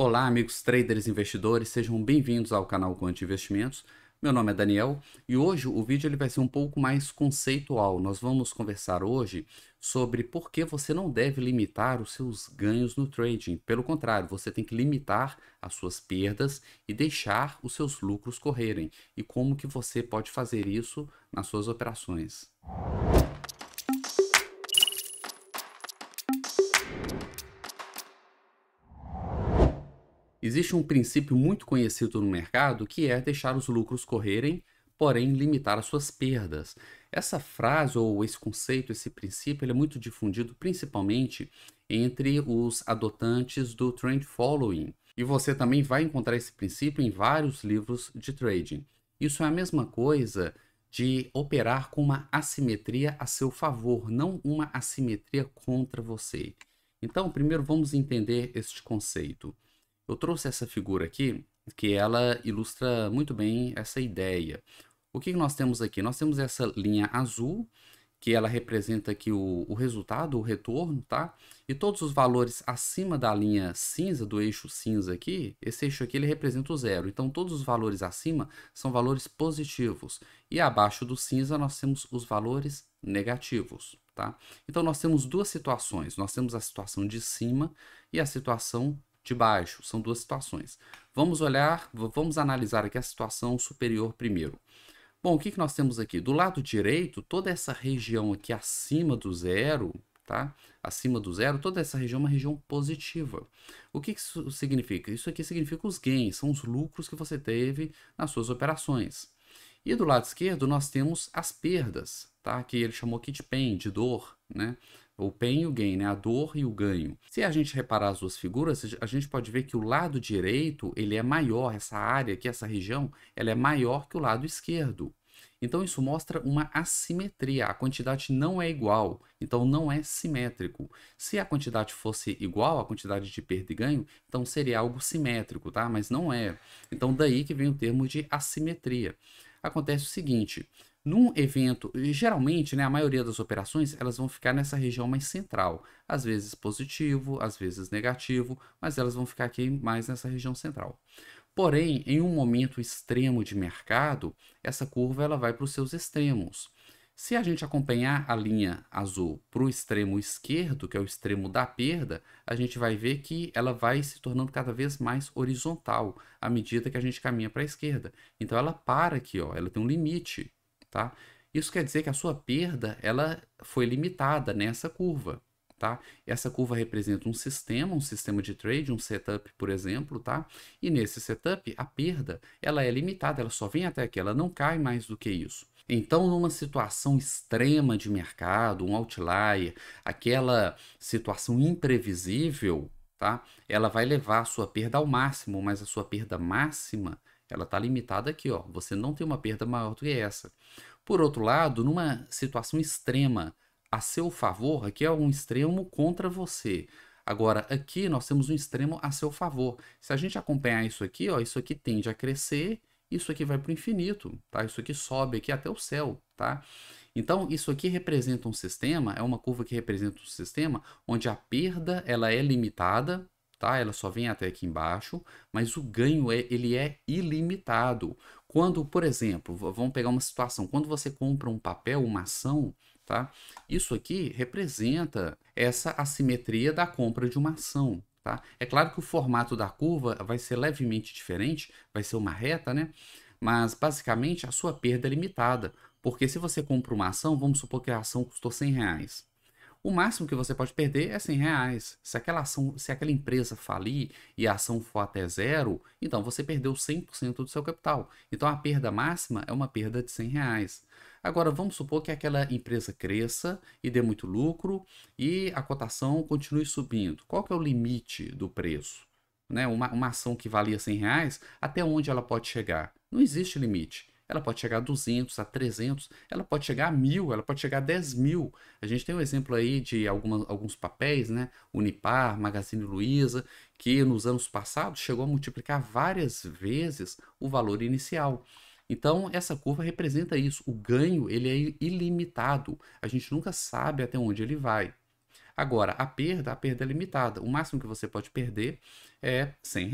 Olá, amigos traders e investidores, sejam bem-vindos ao canal Quant Investimentos. Meu nome é Daniel e hoje o vídeo ele vai ser um pouco mais conceitual. Nós vamos conversar hoje sobre por que você não deve limitar os seus ganhos no trading. Pelo contrário, você tem que limitar as suas perdas e deixar os seus lucros correrem. E como que você pode fazer isso nas suas operações. Existe um princípio muito conhecido no mercado que é deixar os lucros correrem, porém limitar as suas perdas. Essa frase ou esse conceito, esse princípio, ele é muito difundido principalmente entre os adotantes do trend following. E você também vai encontrar esse princípio em vários livros de trading. Isso é a mesma coisa de operar com uma assimetria a seu favor, não uma assimetria contra você. Então, primeiro vamos entender este conceito. Eu trouxe essa figura aqui, que ela ilustra muito bem essa ideia. O que nós temos aqui? Nós temos essa linha azul, que ela representa aqui o resultado, o retorno, tá? E todos os valores acima da linha cinza, do eixo cinza aqui, esse eixo aqui ele representa o zero. Então, todos os valores acima são valores positivos. E abaixo do cinza nós temos os valores negativos, tá? Então, nós temos duas situações. Nós temos a situação de cima e a situação de baixo. São duas situações. Vamos analisar aqui a situação superior primeiro. Bom, o que nós temos aqui? Do lado direito, toda essa região aqui acima do zero, tá? Acima do zero, toda essa região é uma região positiva. O que isso significa? Isso aqui significa os gains, são os lucros que você teve nas suas operações. E do lado esquerdo, nós temos as perdas, tá? Que ele chamou aqui de pain, de dor, né? O pain e o gain, né? A dor e o ganho. Se a gente reparar as duas figuras, a gente pode ver que o lado direito, ele é maior, essa área aqui, essa região, ela é maior que o lado esquerdo. Então isso mostra uma assimetria, a quantidade não é igual, então não é simétrico. Se a quantidade fosse igual, a quantidade de perda e ganho, então seria algo simétrico, tá? Mas não é. Então daí que vem o termo de assimetria. Acontece o seguinte, num evento, geralmente, né, a maioria das operações, elas vão ficar nessa região mais central. Às vezes positivo, às vezes negativo, mas elas vão ficar aqui mais nessa região central. Porém, em um momento extremo de mercado, essa curva ela vai para os seus extremos. Se a gente acompanhar a linha azul para o extremo esquerdo, que é o extremo da perda, a gente vai ver que ela vai se tornando cada vez mais horizontal à medida que a gente caminha para a esquerda. Então ela para aqui, ó, ela tem um limite, tá? Isso quer dizer que a sua perda ela foi limitada nessa curva. Tá? Essa curva representa um sistema de trade, um setup, por exemplo, tá? E nesse setup, a perda, ela é limitada, ela só vem até aqui, ela não cai mais do que isso. Então, numa situação extrema de mercado, um outlier, aquela situação imprevisível, tá? Ela vai levar a sua perda ao máximo, mas a sua perda máxima, ela está limitada aqui, ó. Você não tem uma perda maior do que essa. Por outro lado, numa situação extrema, a seu favor, aqui é um extremo contra você. Agora, aqui nós temos um extremo a seu favor. Se a gente acompanhar isso aqui, ó, isso aqui tende a crescer, isso aqui vai para o infinito, tá? Isso aqui sobe aqui até o céu, tá? Então, isso aqui representa um sistema, é uma curva que representa um sistema onde a perda ela é limitada, tá? Ela só vem até aqui embaixo, mas o ganho ele é ilimitado. Quando, por exemplo, vamos pegar uma situação, quando você compra um papel, uma ação, tá? Isso aqui representa essa assimetria da compra de uma ação, tá? É claro que o formato da curva vai ser levemente diferente, vai ser uma reta, né? Mas basicamente a sua perda é limitada, porque se você compra uma ação, vamos supor que a ação custou R$ 100. O máximo que você pode perder é R$ 100. Se aquela ação, se aquela empresa falir e a ação for até zero, então você perdeu 100% do seu capital. Então a perda máxima é uma perda de R$ 100. Agora vamos supor que aquela empresa cresça e dê muito lucro e a cotação continue subindo. Qual que é o limite do preço? Né? Uma ação que valia R$ 100, até onde ela pode chegar? Não existe limite. Ela pode chegar a 200, a 300, ela pode chegar a 1.000, ela pode chegar a 10.000. A gente tem um exemplo aí de alguns papéis, né? Unipar, Magazine Luiza, que nos anos passados chegou a multiplicar várias vezes o valor inicial. Então, essa curva representa isso. O ganho ele é ilimitado. A gente nunca sabe até onde ele vai. Agora, a perda é limitada. O máximo que você pode perder é R$ 100.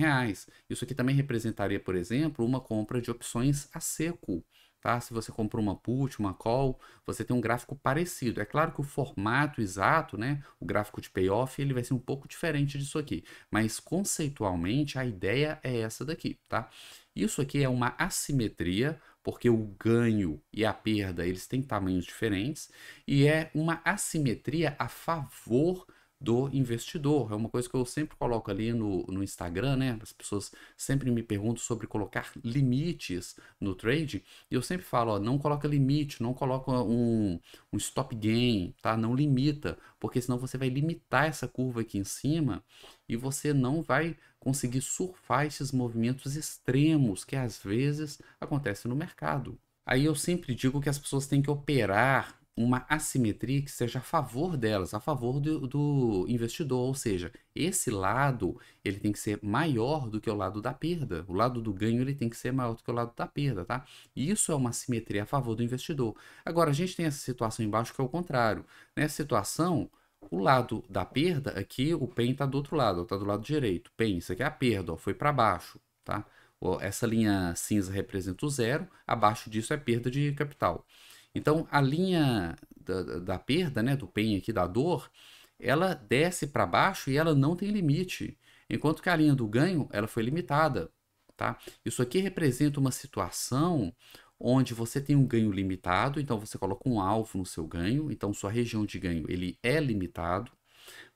Isso aqui também representaria, por exemplo, uma compra de opções a seco. Tá? Se você comprou uma put, uma call, você tem um gráfico parecido. É claro que o formato exato, né, o gráfico de payoff, ele vai ser um pouco diferente disso aqui, mas conceitualmente a ideia é essa daqui, tá? Isso aqui é uma assimetria, porque o ganho e a perda, eles têm tamanhos diferentes, e é uma assimetria a favor do investidor. É uma coisa que eu sempre coloco ali no Instagram, né? As pessoas sempre me perguntam sobre colocar limites no trade, e eu sempre falo, ó, não coloca limite, não coloca um stop gain, tá? Não limita, porque senão você vai limitar essa curva aqui em cima e você não vai conseguir surfar esses movimentos extremos que às vezes acontecem no mercado. Aí eu sempre digo que as pessoas têm que operar uma assimetria que seja a favor delas, a favor do investidor, ou seja, esse lado ele tem que ser maior do que o lado da perda, o lado do ganho ele tem que ser maior do que o lado da perda, tá? E isso é uma assimetria a favor do investidor. Agora, a gente tem essa situação embaixo que é o contrário. Nessa situação, o lado da perda, aqui o PEN está do outro lado, está do lado direito. PEN, isso aqui é a perda, ó, foi para baixo, tá? Essa linha cinza representa o zero, abaixo disso é perda de capital. Então, a linha da perda, né, do PEN aqui, da dor, ela desce para baixo e ela não tem limite. Enquanto que a linha do ganho, ela foi limitada, tá? Isso aqui representa uma situação onde você tem um ganho limitado, então você coloca um alvo no seu ganho, então sua região de ganho ele é limitado,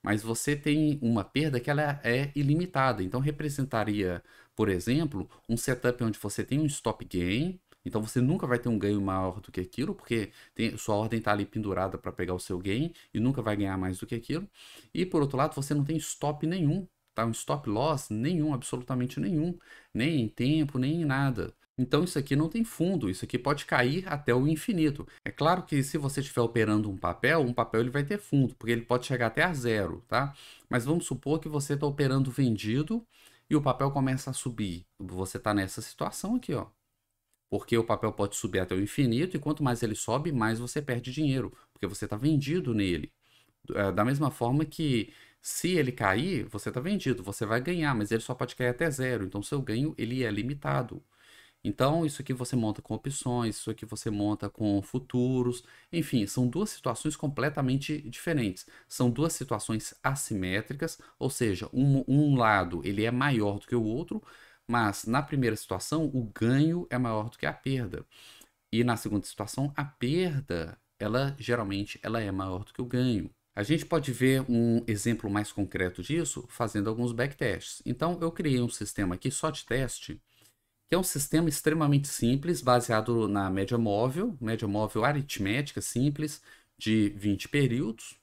mas você tem uma perda que ela é ilimitada, então representaria, por exemplo, um setup onde você tem um stop gain, então você nunca vai ter um ganho maior do que aquilo, porque sua ordem está ali pendurada para pegar o seu gain e nunca vai ganhar mais do que aquilo. E por outro lado, você não tem stop nenhum, tá? Um stop loss nenhum, absolutamente nenhum, nem em tempo, nem em nada. Então isso aqui não tem fundo, isso aqui pode cair até o infinito. É claro que se você estiver operando um papel ele vai ter fundo, porque ele pode chegar até a zero, tá? Mas vamos supor que você está operando vendido e o papel começa a subir. Você está nessa situação aqui, ó. Porque o papel pode subir até o infinito e quanto mais ele sobe, mais você perde dinheiro, porque você está vendido nele. Da mesma forma que se ele cair, você está vendido, você vai ganhar, mas ele só pode cair até zero, então seu ganho ele é limitado. Então, isso aqui você monta com opções, isso aqui você monta com futuros, enfim, são duas situações completamente diferentes. São duas situações assimétricas, ou seja, um lado ele é maior do que o outro, mas na primeira situação o ganho é maior do que a perda. E na segunda situação, a perda, ela geralmente ela é maior do que o ganho. A gente pode ver um exemplo mais concreto disso fazendo alguns backtests. Então, eu criei um sistema aqui só de teste que é um sistema extremamente simples, baseado na média móvel aritmética simples de 20 períodos.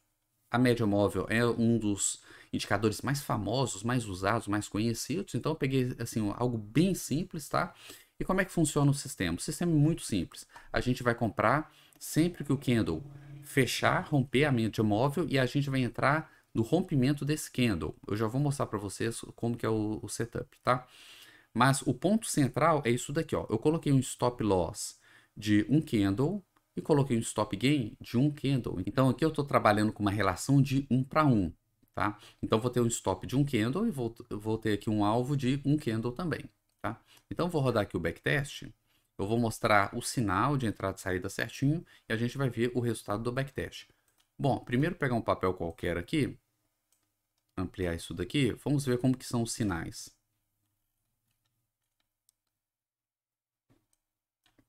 A média móvel é um dos indicadores mais famosos, mais usados, mais conhecidos. Então eu peguei assim algo bem simples, tá? E como é que funciona o sistema? O sistema é muito simples. A gente vai comprar sempre que o candle fechar, romper a média móvel e a gente vai entrar no rompimento desse candle. Eu já vou mostrar para vocês como que é o setup, tá? Mas o ponto central é isso daqui, ó. Eu coloquei um stop loss de um candle e coloquei um stop gain de um candle. Então aqui eu estou trabalhando com uma relação de 1 para 1, tá? Então vou ter um stop de um candle e vou ter aqui um alvo de um candle também, tá? Então vou rodar aqui o backtest. Eu vou mostrar o sinal de entrada e saída certinho e a gente vai ver o resultado do backtest. Bom, primeiro pegar um papel qualquer aqui, ampliar isso daqui, vamos ver como que são os sinais.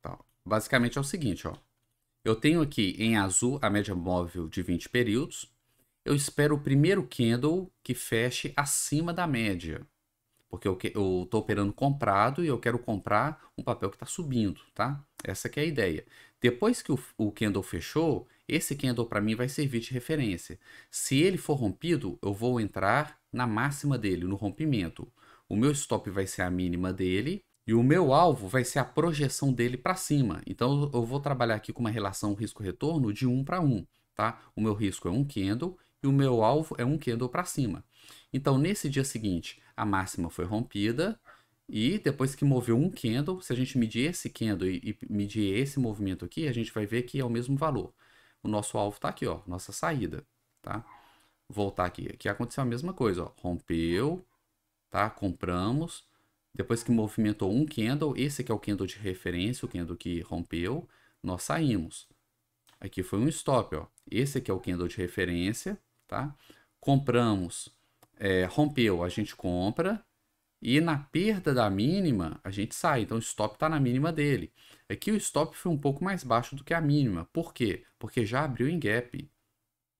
Tá. Basicamente é o seguinte, ó. Eu tenho aqui em azul a média móvel de 20 períodos. Eu espero o primeiro candle que feche acima da média. Porque eu estou operando comprado e eu quero comprar um papel que está subindo, tá? Essa que é a ideia. Depois que o candle fechou, esse candle para mim vai servir de referência. Se ele for rompido, eu vou entrar na máxima dele, no rompimento. O meu stop vai ser a mínima dele e o meu alvo vai ser a projeção dele para cima. Então eu vou trabalhar aqui com uma relação risco-retorno de 1 para 1, tá? O meu risco é um candle e o meu alvo é um candle para cima. Então nesse dia seguinte, a máxima foi rompida e depois que moveu um candle, se a gente medir esse candle e medir esse movimento aqui, a gente vai ver que é o mesmo valor. O nosso alvo está aqui, ó, nossa saída, tá? Voltar aqui, aqui aconteceu a mesma coisa, ó, rompeu, tá? Compramos. Depois que movimentou um candle, esse aqui é o candle de referência, o candle que rompeu, nós saímos. Aqui foi um stop, ó. Esse aqui é o candle de referência, tá? Compramos, rompeu, a gente compra. E na perda da mínima, a gente sai. Então, o stop está na mínima dele. Aqui o stop foi um pouco mais baixo do que a mínima. Por quê? Porque já abriu em gap.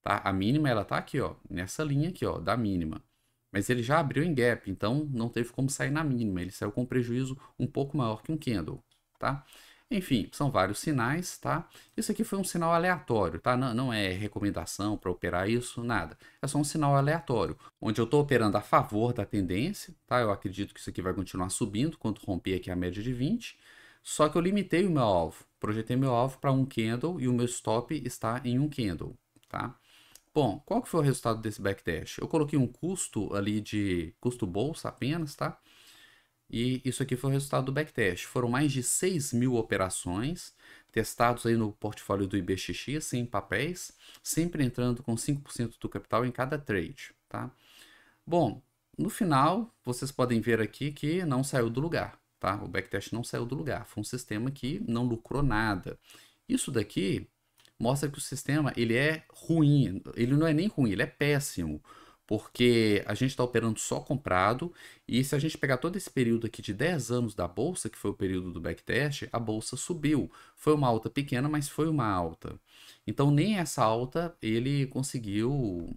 Tá? A mínima ela tá aqui, ó, nessa linha aqui, ó, da mínima. Mas ele já abriu em gap, então não teve como sair na mínima. Ele saiu com prejuízo um pouco maior que um candle, tá? Enfim, são vários sinais, tá? Isso aqui foi um sinal aleatório, tá? Não é recomendação para operar isso, nada. É só um sinal aleatório, onde eu estou operando a favor da tendência, tá? Eu acredito que isso aqui vai continuar subindo quando romper aqui a média de 20. Só que eu limitei o meu alvo. Projetei meu alvo para um candle e o meu stop está em um candle, tá? Bom, qual que foi o resultado desse backdash? Eu coloquei um custo ali de custo bolsa apenas, tá? E isso aqui foi o resultado do backdash. Foram mais de 6.000 operações testados aí no portfólio do IBXX, sem papéis, sempre entrando com 5% do capital em cada trade, tá? Bom, no final, vocês podem ver aqui que não saiu do lugar, tá? O backdash não saiu do lugar. Foi um sistema que não lucrou nada. Isso daqui mostra que o sistema ele é ruim. Ele não é nem ruim, ele é péssimo. Porque a gente está operando só comprado, e se a gente pegar todo esse período aqui de 10 anos da bolsa, que foi o período do backtest, a bolsa subiu. Foi uma alta pequena, mas foi uma alta. Então nem essa alta ele conseguiu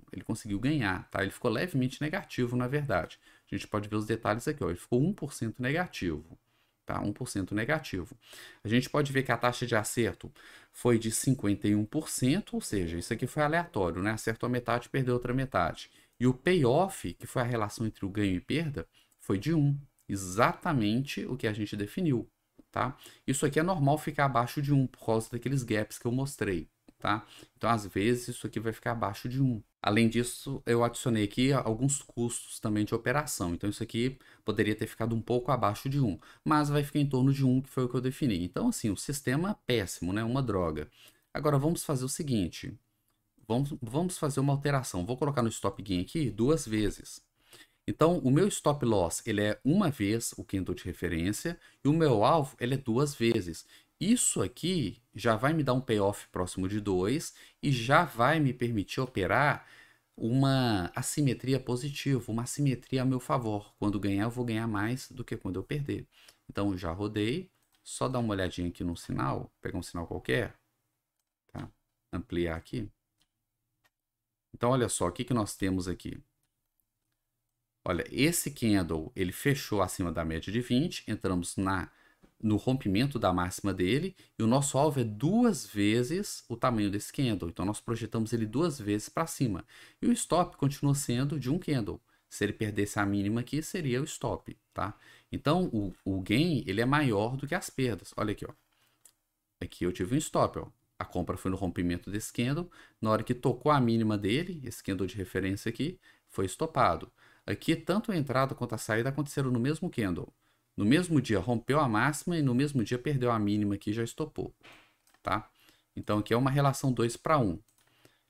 ganhar, tá? Ele ficou levemente negativo, na verdade. A gente pode ver os detalhes aqui, ó. Ele ficou 1% negativo, tá? 1% negativo. A gente pode ver que a taxa de acerto foi de 51%, ou seja, isso aqui foi aleatório, né? Acertou a metade, perdeu a outra metade. E o payoff, que foi a relação entre o ganho e perda, foi de 1. Exatamente o que a gente definiu, tá? Isso aqui é normal ficar abaixo de 1 por causa daqueles gaps que eu mostrei, tá? Então, às vezes, isso aqui vai ficar abaixo de 1. Além disso, eu adicionei aqui alguns custos também de operação. Então, isso aqui poderia ter ficado um pouco abaixo de 1, mas vai ficar em torno de 1, que foi o que eu defini. Então, assim, o sistema é péssimo, né? Uma droga. Agora, vamos fazer o seguinte. Vamos fazer uma alteração. Vou colocar no stop gain aqui 2 vezes. Então, o meu stop loss ele é uma vez o candle de referência e o meu alvo ele é 2 vezes. Isso aqui já vai me dar um payoff próximo de 2 e já vai me permitir operar uma assimetria positiva, uma assimetria a meu favor. Quando ganhar, eu vou ganhar mais do que quando eu perder. Então, já rodei. Só dar uma olhadinha aqui no sinal, pegar um sinal qualquer, tá? Ampliar aqui. Então, olha só, o que nós temos aqui. Olha, esse candle, ele fechou acima da média de 20, entramos no rompimento da máxima dele, e o nosso alvo é 2 vezes o tamanho desse candle. Então, nós projetamos ele 2 vezes para cima. E o stop continua sendo de um candle. Se ele perdesse a mínima aqui, seria o stop, tá? Então, o gain, ele é maior do que as perdas. Olha aqui, ó. Aqui eu tive um stop, ó. A compra foi no rompimento desse candle. Na hora que tocou a mínima dele, esse candle de referência aqui, foi estopado. Aqui, tanto a entrada quanto a saída aconteceram no mesmo candle. No mesmo dia rompeu a máxima e no mesmo dia perdeu a mínima aqui e já estopou, tá? Então aqui é uma relação 2 para 1.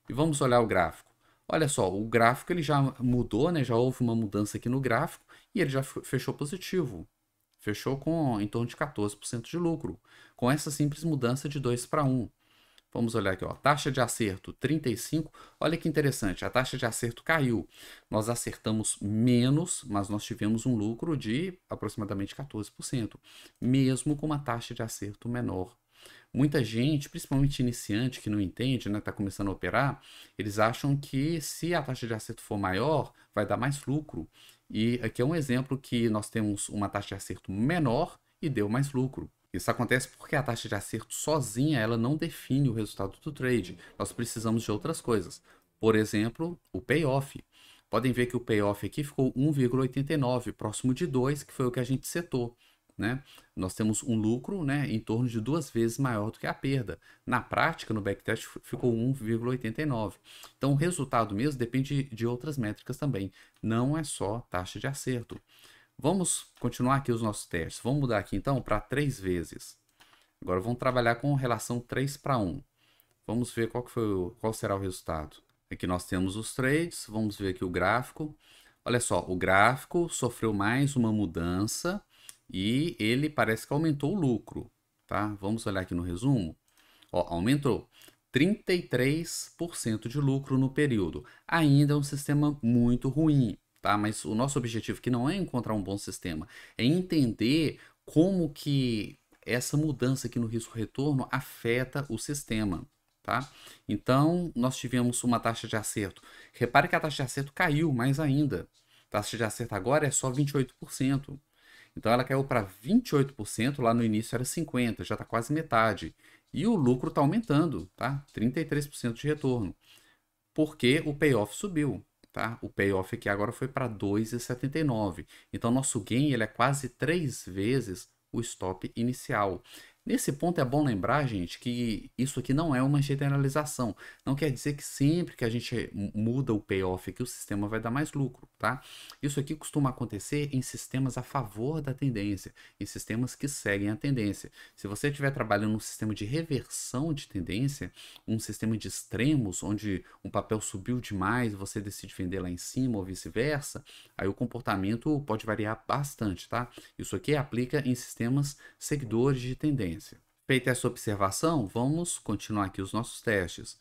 E vamos olhar o gráfico. Olha só, o gráfico ele já mudou, né? Já houve uma mudança aqui no gráfico e ele já fechou positivo. Fechou com em torno de 14% de lucro, com essa simples mudança de 2 para 1. Vamos olhar aqui, ó. Taxa de acerto 35. Olha que interessante, a taxa de acerto caiu. Nós acertamos menos, mas nós tivemos um lucro de aproximadamente 14%, mesmo com uma taxa de acerto menor. Muita gente, principalmente iniciante que não entende, né, está começando a operar, eles acham que se a taxa de acerto for maior, vai dar mais lucro. E aqui é um exemplo que nós temos uma taxa de acerto menor e deu mais lucro. Isso acontece porque a taxa de acerto sozinha ela não define o resultado do trade. Nós precisamos de outras coisas. Por exemplo, o payoff. Podem ver que o payoff aqui ficou 1,89, próximo de 2, que foi o que a gente setou, né? Nós temos um lucro, né, em torno de 2 vezes maior do que a perda. Na prática, no backtest, ficou 1,89. Então, o resultado mesmo depende de outras métricas também. Não é só taxa de acerto. Vamos continuar aqui os nossos testes. Vamos mudar aqui então para 3 vezes. Agora vamos trabalhar com relação 3 para 1. Vamos ver qual será o resultado. Aqui nós temos os trades, vamos ver aqui o gráfico. Olha só, o gráfico sofreu mais uma mudança e ele parece que aumentou o lucro, tá? Vamos olhar aqui no resumo. Ó, aumentou 33% de lucro no período. Ainda é um sistema muito ruim, tá? Mas o nosso objetivo aqui não é encontrar um bom sistema, é entender como que essa mudança aqui no risco-retorno afeta o sistema, tá? Então, nós tivemos uma taxa de acerto. Repare que a taxa de acerto caiu mais ainda. A taxa de acerto agora é só 28%. Então ela caiu para 28%, lá no início era 50%, já está quase metade. E o lucro está aumentando, tá? 33% de retorno, porque o payoff subiu, tá? O payoff aqui agora foi para 2,79. Então nosso gain ele é quase 3 vezes o stop inicial. Nesse ponto é bom lembrar, gente, que isso aqui não é uma generalização. Não quer dizer que sempre que a gente muda o payoff aqui, o sistema vai dar mais lucro, tá? Isso aqui costuma acontecer em sistemas a favor da tendência, em sistemas que seguem a tendência. Se você estiver trabalhando num sistema de reversão de tendência, um sistema de extremos, onde um papel subiu demais, você decide vender lá em cima ou vice-versa, aí o comportamento pode variar bastante, tá? Isso aqui aplica em sistemas seguidores de tendência. Feita essa observação, vamos continuar aqui os nossos testes.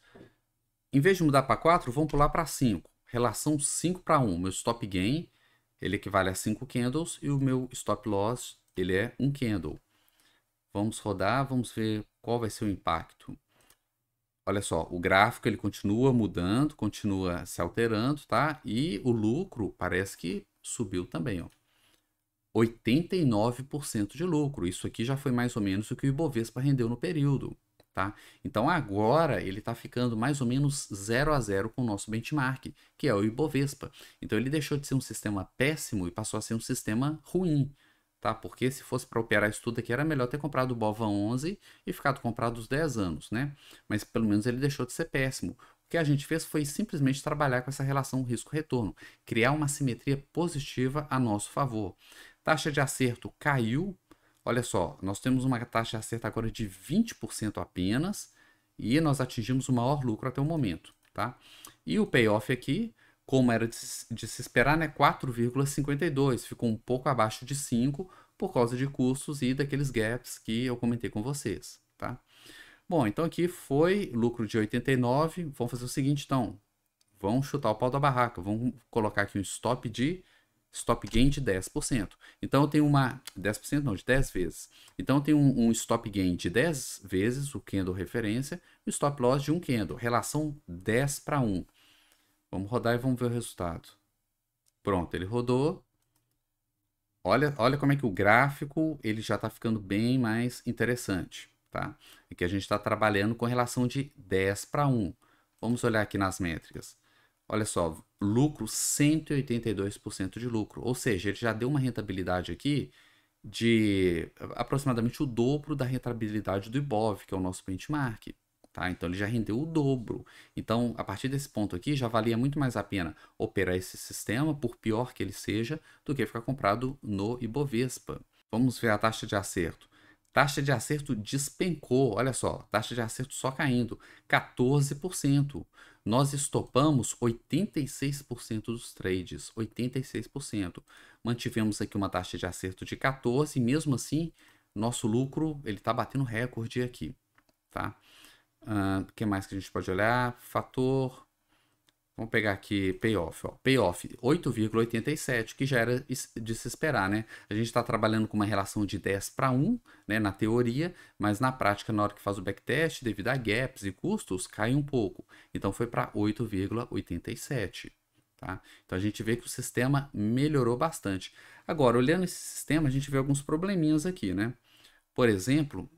Em vez de mudar para 4, vamos pular para 5. Relação 5 para 1. Meu stop gain, ele equivale a 5 candles e o meu stop loss, ele é 1 candle. Vamos rodar, vamos ver qual vai ser o impacto. Olha só, o gráfico ele continua mudando, continua se alterando, tá? E o lucro parece que subiu também, ó. 89% de lucro. Isso aqui já foi mais ou menos o que o Ibovespa rendeu no período, tá? Então agora ele está ficando mais ou menos 0 a 0 com o nosso benchmark, que é o Ibovespa. Então ele deixou de ser um sistema péssimo e passou a ser um sistema ruim, tá? Porque se fosse para operar isso tudo aqui, era melhor ter comprado o BOVA 11 e ficado comprado os 10 anos, né? Mas pelo menos ele deixou de ser péssimo. O que a gente fez foi simplesmente trabalhar com essa relação risco-retorno, criar uma simetria positiva a nosso favor. Taxa de acerto caiu. Olha só, nós temos uma taxa de acerto agora de 20% apenas e nós atingimos o maior lucro até o momento, tá? E o payoff aqui, como era de se esperar, né, 4,52, ficou um pouco abaixo de 5 por causa de custos e daqueles gaps que eu comentei com vocês, tá? Bom, então aqui foi lucro de 89. Vamos fazer o seguinte, então. Vamos chutar o pau da barraca. Vamos colocar aqui um stop gain de 10%. Então eu tenho uma 10% não, de 10 vezes. Então eu tenho um stop gain de 10 vezes o candle referência e o stop loss de 1 candle, relação 10 para 1. Vamos rodar e vamos ver o resultado. Pronto, ele rodou. Olha como é que o gráfico ele já está ficando bem mais interessante, tá? Aqui a gente está trabalhando com relação de 10 para 1. Vamos olhar aqui nas métricas. Olha só, lucro 182% de lucro, ou seja, ele já deu uma rentabilidade aqui de aproximadamente o dobro da rentabilidade do Ibov, que é o nosso benchmark. Tá? Então ele já rendeu o dobro. Então, a partir desse ponto aqui, já valia muito mais a pena operar esse sistema, por pior que ele seja, do que ficar comprado no Ibovespa. Vamos ver a taxa de acerto. Taxa de acerto despencou, olha só, taxa de acerto só caindo, 14%. Nós estopamos 86% dos trades, 86%. Mantivemos aqui uma taxa de acerto de 14%, e mesmo assim, nosso lucro ele está batendo recorde aqui, tá? O que mais que a gente pode olhar? Fator. Vamos pegar aqui payoff. Ó. Payoff 8,87, que já era de se esperar, né? A gente está trabalhando com uma relação de 10 para 1, né, na teoria, mas na prática, na hora que faz o backtest, devido a gaps e custos, cai um pouco. Então foi para 8,87. Tá? Então a gente vê que o sistema melhorou bastante. Agora, olhando esse sistema, a gente vê alguns probleminhas aqui, né? Por exemplo,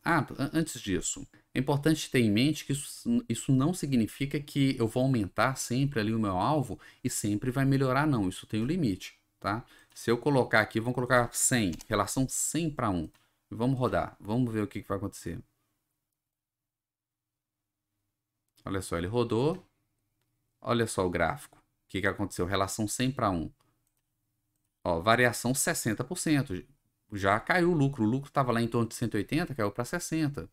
antes disso, é importante ter em mente que isso não significa que eu vou aumentar sempre ali o meu alvo e sempre vai melhorar, não. Isso tem um limite, tá? Se eu colocar aqui, vamos colocar 100, relação 100 para 1. Vamos rodar, vamos ver o que vai acontecer. Olha só, ele rodou. Olha só o gráfico. O que aconteceu? Relação 100 para 1. Ó, variação 60%. Já caiu o lucro. O lucro estava lá em torno de 180, caiu para 60.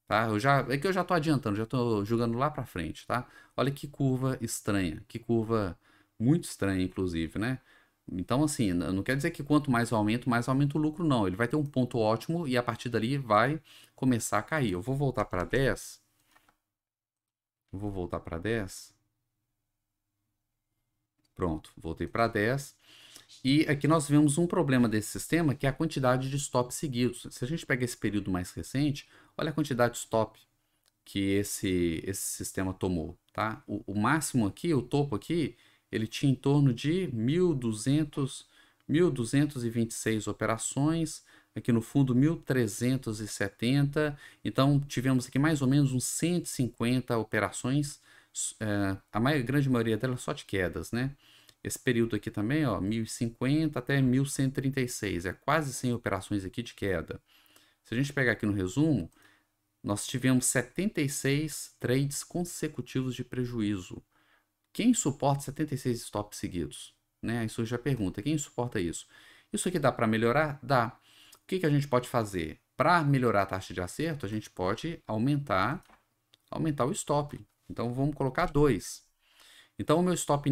Tá? É que eu já estou adiantando, já estou jogando lá para frente, tá? Olha que curva estranha, que curva muito estranha, inclusive, né? Então, assim, não quer dizer que quanto mais aumenta o lucro, não. Ele vai ter um ponto ótimo e a partir dali vai começar a cair. Eu vou voltar para 10. Eu vou voltar para 10. Pronto, voltei para 10. E aqui nós vemos um problema desse sistema, que é a quantidade de stops seguidos. Se a gente pega esse período mais recente, olha a quantidade de stop que esse sistema tomou, tá? O máximo aqui, o topo aqui, ele tinha em torno de 1.226 operações, aqui no fundo 1.370, então tivemos aqui mais ou menos uns 150 operações, grande maioria delas só de quedas, né? Esse período aqui também, ó, 1050 até 1136, é quase 100 operações aqui de queda. Se a gente pegar aqui no resumo, nós tivemos 76 trades consecutivos de prejuízo. Quem suporta 76 stops seguidos? Né? Isso já pergunta, quem suporta isso? Isso aqui dá para melhorar? Dá. O que a gente pode fazer? Para melhorar a taxa de acerto, a gente pode aumentar o stop. Então vamos colocar 2. Então o meu stop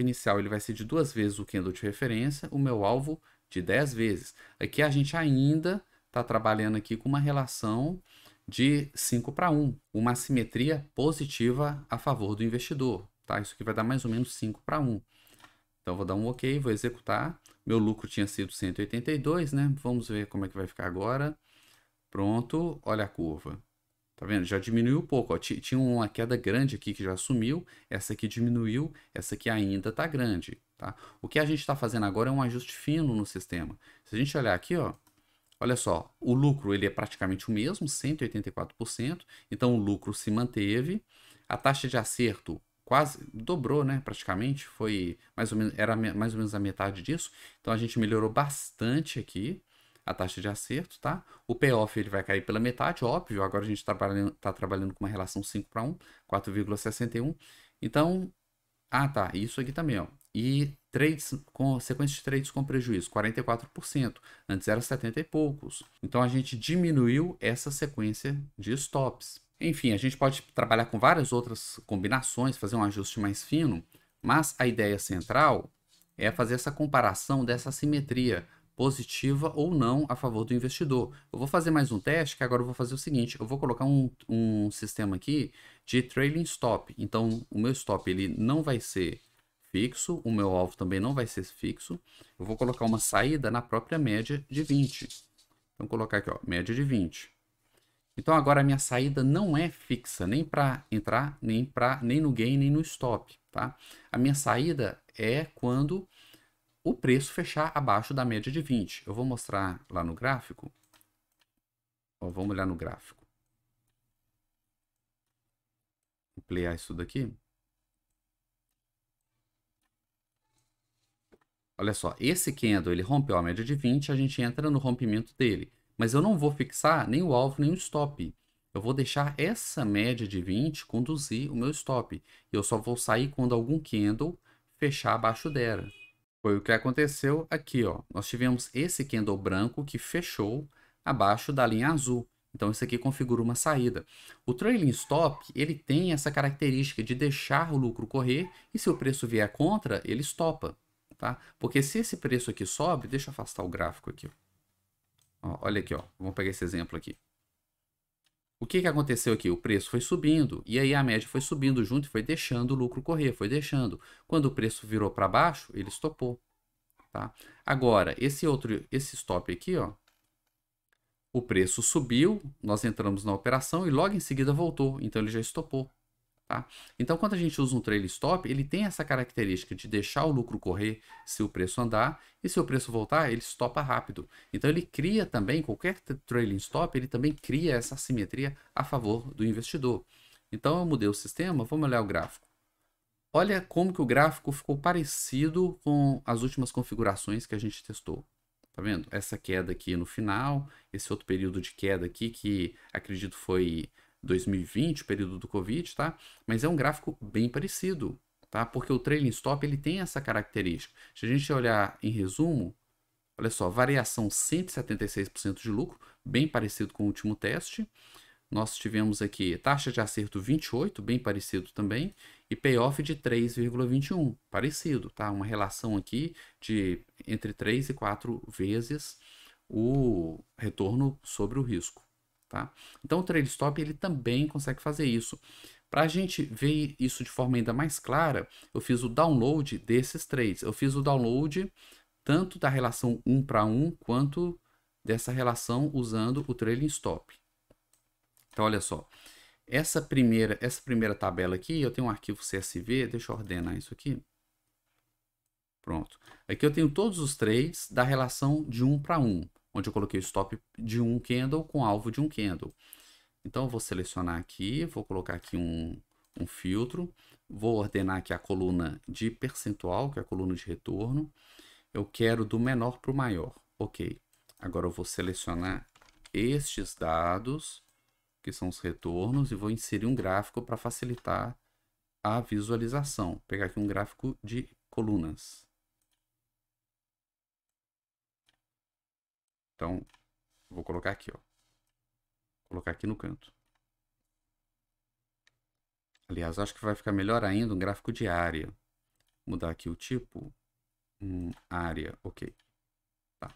inicial ele vai ser de 2 vezes o candle de referência, o meu alvo de 10 vezes. Aqui a gente ainda está trabalhando aqui com uma relação de 5 para 1, uma assimetria positiva a favor do investidor. Tá? Isso aqui vai dar mais ou menos 5 para 1. Então vou dar um OK, vou executar. Meu lucro tinha sido 182, né? Vamos ver como é que vai ficar agora. Pronto, olha a curva. Tá vendo? Já diminuiu um pouco. Ó. Tinha uma queda grande aqui que já sumiu. Essa aqui diminuiu. Essa aqui ainda está grande. Tá? O que a gente está fazendo agora é um ajuste fino no sistema. Se a gente olhar aqui, ó, olha só, o lucro ele é praticamente o mesmo, 184%. Então o lucro se manteve. A taxa de acerto quase dobrou, né? Praticamente foi mais ou menos, era mais ou menos a metade disso. Então a gente melhorou bastante aqui a taxa de acerto, tá? O payoff ele vai cair pela metade, óbvio. Agora a gente está trabalhando com uma relação 5 para 1, 4,61. Então, tá, isso aqui também, ó. E trades com sequência de trades com prejuízo, 44%. Antes era 70 e poucos. Então a gente diminuiu essa sequência de stops. Enfim, a gente pode trabalhar com várias outras combinações, fazer um ajuste mais fino, mas a ideia central é fazer essa comparação dessa assimetria positiva ou não a favor do investidor. Eu vou fazer mais um teste, que agora eu vou fazer o seguinte, eu vou colocar um sistema aqui de trailing stop. Então, o meu stop ele não vai ser fixo, o meu alvo também não vai ser fixo. Eu vou colocar uma saída na própria média de 20. Então, colocar aqui, ó, média de 20. Então, agora a minha saída não é fixa, nem para entrar, nem no gain, nem no stop, tá? A minha saída é quando o preço fechar abaixo da média de 20. Eu vou mostrar lá no gráfico. Ó, vamos olhar no gráfico. Vou ampliar isso daqui. Olha só, esse candle ele rompeu a média de 20, a gente entra no rompimento dele. Mas eu não vou fixar nem o alvo nem o stop. Eu vou deixar essa média de 20 conduzir o meu stop. E eu só vou sair quando algum candle fechar abaixo dela. Foi o que aconteceu aqui, ó. Nós tivemos esse candle branco que fechou abaixo da linha azul. Então isso aqui configura uma saída. O trailing stop, ele tem essa característica de deixar o lucro correr e se o preço vier contra, ele estopa, tá? Porque se esse preço aqui sobe, deixa eu afastar o gráfico aqui. Ó, olha aqui, ó. Vamos pegar esse exemplo aqui. O que aconteceu aqui? O preço foi subindo e aí a média foi subindo junto e foi deixando o lucro correr, foi deixando. Quando o preço virou para baixo, ele estopou. Tá? Agora, esse stop aqui, ó, o preço subiu, nós entramos na operação e logo em seguida voltou, então ele já estopou. Tá? Então, quando a gente usa um trailing stop, ele tem essa característica de deixar o lucro correr se o preço andar, e se o preço voltar, ele estopa rápido. Então, ele cria também, qualquer trailing stop, ele também cria essa assimetria a favor do investidor. Então, eu mudei o sistema, vamos olhar o gráfico. Olha como que o gráfico ficou parecido com as últimas configurações que a gente testou. Tá vendo? Essa queda aqui no final, esse outro período de queda aqui, que acredito foi 2020, o período do Covid, tá? Mas é um gráfico bem parecido, tá? Porque o trailing stop, ele tem essa característica. Se a gente olhar em resumo, olha só, variação 176% de lucro, bem parecido com o último teste. nós tivemos aqui taxa de acerto 28, bem parecido também, e payoff de 3,21, parecido, tá? Uma relação aqui de entre 3 e 4 vezes o retorno sobre o risco, tá? Então o trade stop ele também consegue fazer isso. Para a gente ver isso de forma ainda mais clara, eu fiz o download desses trades. Eu fiz o download tanto da relação 1 para 1 quanto dessa relação usando o trailing stop. Então olha só, essa primeira tabela aqui, eu tenho um arquivo CSV, deixa eu ordenar isso aqui. Pronto. Aqui eu tenho todos os trades da relação de 1 para 1, onde eu coloquei o stop de um candle com alvo de um candle. Então eu vou selecionar aqui, vou colocar aqui um filtro, vou ordenar aqui a coluna de percentual, que é a coluna de retorno. Eu quero do menor para o maior. Ok. Agora eu vou selecionar estes dados, que são os retornos, e vou inserir um gráfico para facilitar a visualização. Vou pegar aqui um gráfico de colunas. Então, vou colocar aqui, ó. Colocar aqui no canto. Aliás, acho que vai ficar melhor ainda um gráfico de área. Mudar aqui o tipo. Área, ok. Tá.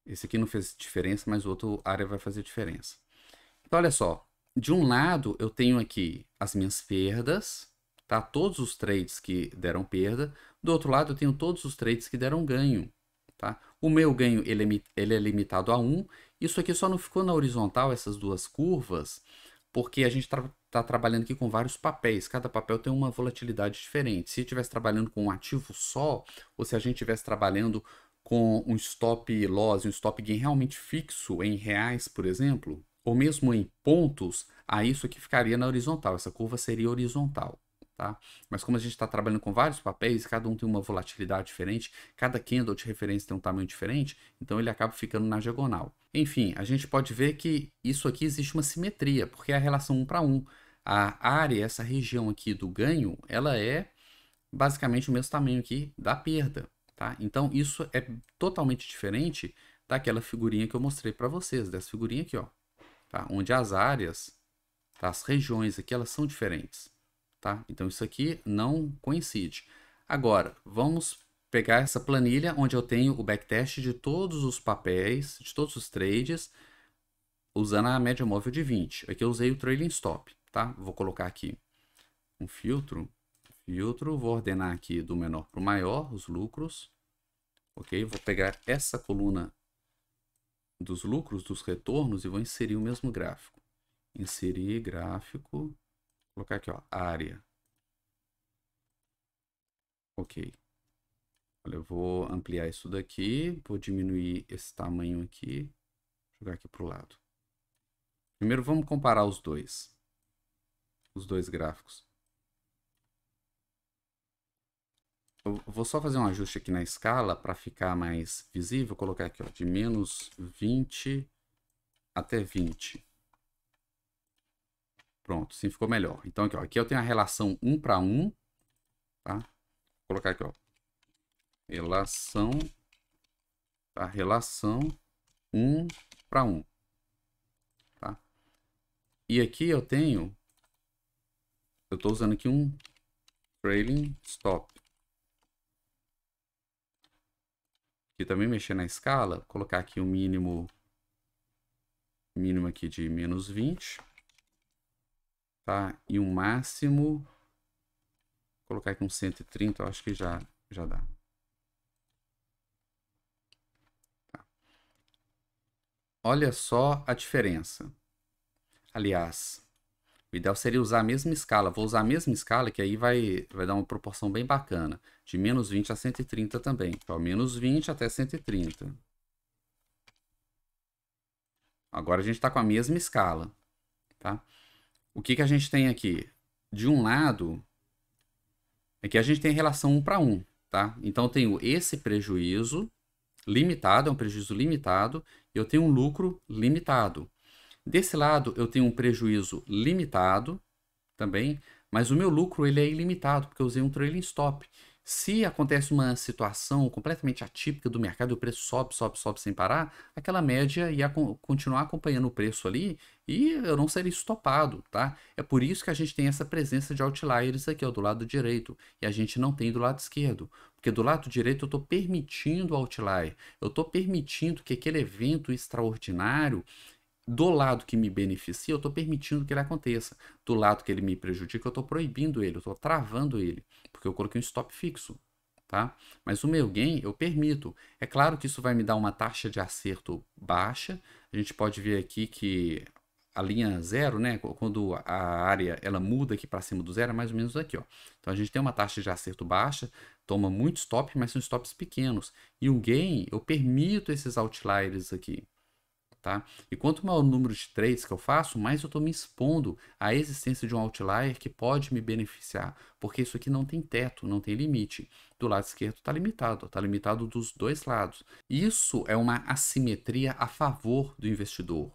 Esse aqui não fez diferença, mas o outro área vai fazer diferença. Então, olha só. De um lado, eu tenho aqui as minhas perdas, tá? Todos os trades que deram perda. Do outro lado, eu tenho todos os trades que deram ganho, tá? O meu ganho, ele é limitado a 1. Isso aqui só não ficou na horizontal, essas duas curvas, porque a gente está trabalhando aqui com vários papéis. Cada papel tem uma volatilidade diferente. Se estivesse trabalhando com um ativo só, ou se a gente estivesse trabalhando com um stop loss, um stop gain realmente fixo em reais, por exemplo, ou mesmo em pontos, aí isso aqui ficaria na horizontal. Essa curva seria horizontal. Tá? Mas como a gente está trabalhando com vários papéis, cada um tem uma volatilidade diferente, cada candle de referência tem um tamanho diferente, então ele acaba ficando na diagonal. Enfim, a gente pode ver que isso aqui existe uma simetria, porque é a relação 1 para 1. A área, essa região aqui do ganho, ela é basicamente o mesmo tamanho aqui da perda. Tá? Então isso é totalmente diferente daquela figurinha que eu mostrei para vocês, dessa figurinha aqui, ó, tá? Onde as áreas, tá? As regiões aqui, elas são diferentes. Tá? Então isso aqui não coincide. Agora, vamos pegar essa planilha onde eu tenho o backtest de todos os papéis, de todos os trades, usando a média móvel de 20. Aqui eu usei o trailing stop, tá? Vou colocar aqui um filtro, vou ordenar aqui do menor para o maior, os lucros, ok? Vou pegar essa coluna dos lucros, dos retornos e vou inserir o mesmo gráfico. Inserir gráfico. Colocar aqui, ó, área. Ok. Olha, eu vou ampliar isso daqui, vou diminuir esse tamanho aqui, jogar aqui para o lado. Primeiro vamos comparar os dois gráficos. Eu vou só fazer um ajuste aqui na escala para ficar mais visível. Vou colocar aqui, ó, de menos 20 até 20. Pronto, assim ficou melhor. Então aqui eu tenho a relação 1 para 1, tá? Vou colocar aqui, ó, relação, tá? Relação 1 para 1, tá? E aqui eu estou usando aqui um trailing stop. Aqui também mexer na escala, colocar aqui o mínimo aqui de menos 20. Tá? E um máximo, vou colocar aqui um 130, eu acho que já dá. Tá. Olha só a diferença. Aliás, o ideal seria usar a mesma escala. Vou usar a mesma escala, que aí vai dar uma proporção bem bacana. De menos 20 a 130 também. Então, menos 20 até 130. Agora a gente está com a mesma escala. Tá? O que a gente tem aqui? De um lado, aqui a gente tem relação 1 para 1. Tá? Então, eu tenho esse prejuízo limitado, é um prejuízo limitado, e eu tenho um lucro limitado. Desse lado, eu tenho um prejuízo limitado também, mas o meu lucro ele é ilimitado, porque eu usei um trailing stop. Se acontece uma situação completamente atípica do mercado, o preço sobe, sobe, sobe sem parar, aquela média ia continuar acompanhando o preço ali e eu não seria estopado, tá? É por isso que a gente tem essa presença de outliers aqui, ó, do lado direito, e a gente não tem do lado esquerdo. Porque do lado direito eu estou permitindo o outlier, eu estou permitindo que aquele evento extraordinário do lado que me beneficia, eu estou permitindo que ele aconteça. Do lado que ele me prejudica, eu estou proibindo ele, eu estou travando ele, porque eu coloquei um stop fixo, tá? Mas o meu gain eu permito. É claro que isso vai me dar uma taxa de acerto baixa. A gente pode ver aqui que a linha zero, né? Quando a área ela muda aqui para cima do zero, é mais ou menos aqui, ó. Então a gente tem uma taxa de acerto baixa, toma muito stop, mas são stops pequenos. E o gain, eu permito esses outliers aqui. Tá? E quanto maior o número de trades que eu faço, mais eu estou me expondo à existência de um outlier que pode me beneficiar, porque isso aqui não tem teto, não tem limite. Do lado esquerdo está limitado dos dois lados. Isso é uma assimetria a favor do investidor.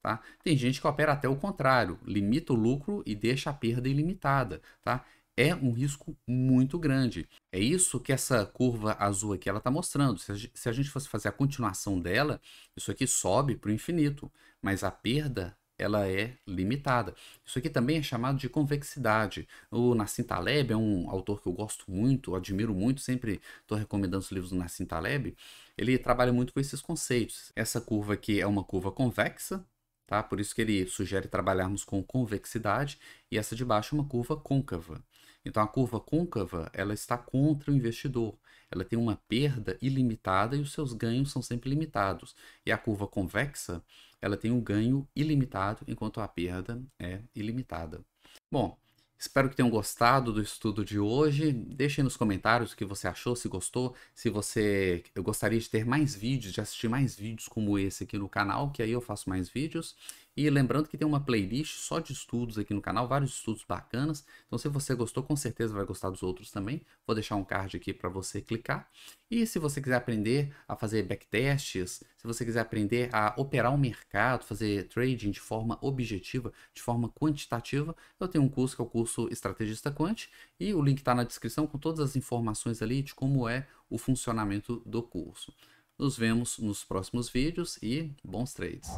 Tá? Tem gente que opera até o contrário, limita o lucro e deixa a perda ilimitada. Tá? É um risco muito grande. É isso que essa curva azul aqui ela está mostrando. Se a gente fosse fazer a continuação dela, isso aqui sobe para o infinito, mas a perda ela é limitada. Isso aqui também é chamado de convexidade. O Nassim Taleb é um autor que eu gosto muito, admiro muito, sempre estou recomendando os livros do Nassim Taleb. Ele trabalha muito com esses conceitos. Essa curva aqui é uma curva convexa, tá? Por isso que ele sugere trabalharmos com convexidade, e essa de baixo é uma curva côncava. Então a curva côncava, ela está contra o investidor. Ela tem uma perda ilimitada e os seus ganhos são sempre limitados. E a curva convexa, ela tem um ganho ilimitado, enquanto a perda é ilimitada. Bom, espero que tenham gostado do estudo de hoje. Deixe aí nos comentários o que você achou, se gostou, se você... Eu gostaria de ter mais vídeos, de assistir mais vídeos como esse aqui no canal, que aí eu faço mais vídeos. E lembrando que tem uma playlist só de estudos aqui no canal, vários estudos bacanas. Então se você gostou, com certeza vai gostar dos outros também. Vou deixar um card aqui para você clicar. E se você quiser aprender a fazer backtests, se você quiser aprender a operar o mercado, fazer trading de forma objetiva, de forma quantitativa, eu tenho um curso que é o curso Estrategista Quant, e o link está na descrição com todas as informações ali de como é o funcionamento do curso. Nos vemos nos próximos vídeos e bons trades!